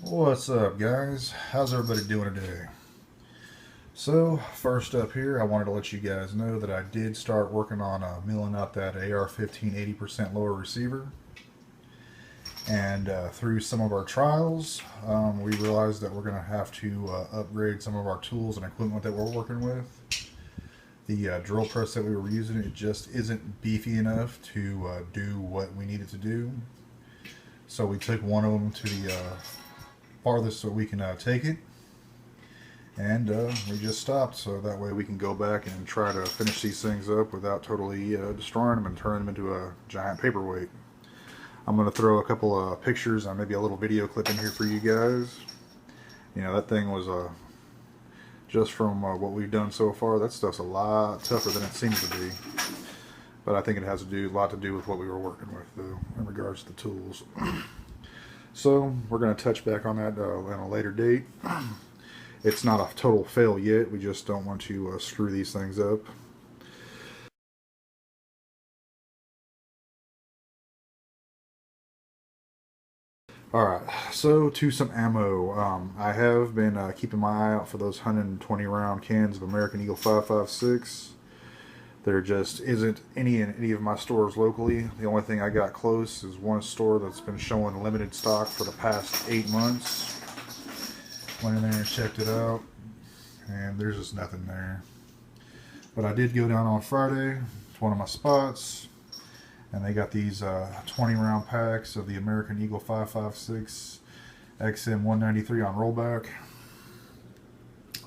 What's up, guys? How's everybody doing today? So, first up here, I wanted to let you guys know that I did start working on milling out that AR-15 80% lower receiver. And through some of our trials, we realized that we're going to have to upgrade some of our tools and equipment that we're working with. The drill press that we were using, it just isn't beefy enough to do what we need it to do. So we took one of them to the farthest so we can take it, and we just stopped so that way we can go back and try to finish these things up without totally destroying them and turning them into a giant paperweight. I'm going to throw a couple of pictures and maybe a little video clip in here for you guys. You know, that thing was just from what we've done so far, that stuff's a lot tougher than it seems to be. But I think it has a lot to do with what we were working with, though, in regards to the tools. So we're going to touch back on that at a later date. It's not a total fail yet. We just don't want to screw these things up. Alright, so to some ammo. I have been keeping my eye out for those 120 round cans of American Eagle 5.56. There just isn't any in any of my stores locally. The only thing I got close is one store that's been showing limited stock for the past 8 months. Went in there and checked it out, and there's just nothing there. But I did go down on Friday to one of my spots, and they got these 20 round packs of the American Eagle 5.56 XM 193 on rollback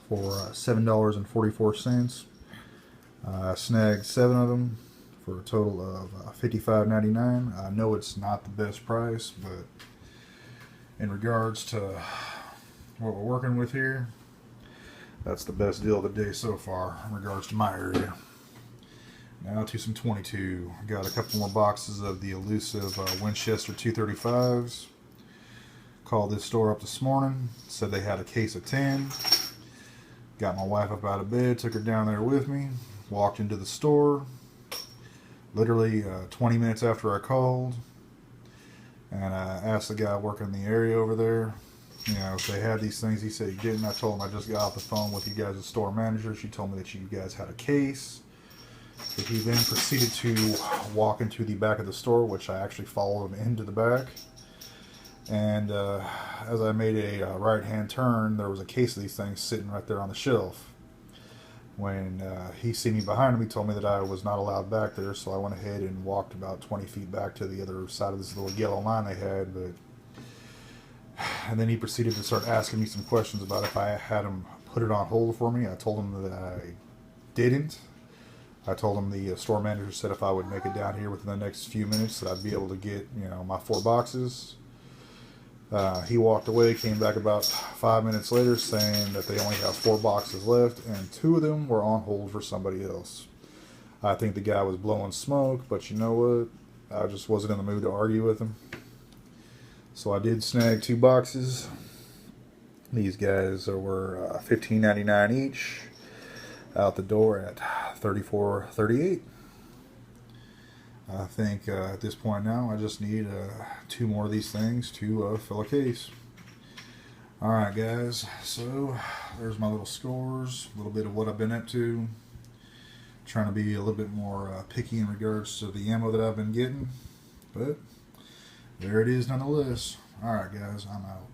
for $7.44. I snagged 7 of them for a total of $55.99. I know it's not the best price, but in regards to what we're working with here, that's the best deal of the day so far in regards to my area. Now to some 22. I got a couple more boxes of the elusive Winchester 235's. Called this store up this morning. Said they had a case of 10. Got my wife up out of bed, took her down there with me. Walked into the store. Literally 20 minutes after I called. And I asked the guy working in the area over there, you know, if they had these things. He said he didn't. I told him I just got off the phone with you guys' store manager. She told me that you guys had a case. But he then proceeded to walk into the back of the store, which I actually followed him into the back. And as I made a right-hand turn, there was a case of these things sitting right there on the shelf. When he seen me behind him, he told me that I was not allowed back there, so I went ahead and walked about 20 feet back to the other side of this little yellow line they had. And then he proceeded to start asking me some questions about if I had him put it on hold for me. I told him that I didn't. I told him the store manager said if I would make it down here within the next few minutes that I'd be able to get, you know, my 4 boxes. He walked away, came back about 5 minutes later saying that they only have 4 boxes left and 2 of them were on hold for somebody else. I think the guy was blowing smoke, but you know what? I just wasn't in the mood to argue with him. So I did snag 2 boxes. These guys were $15.99 each. Out the door at $34.38. I think at this point now I just need 2 more of these things to fill a case. Alright guys, so there's my little scores, a little bit of what I've been up to. Trying to be a little bit more picky in regards to the ammo that I've been getting, but there it is nonetheless. Alright guys, I'm out.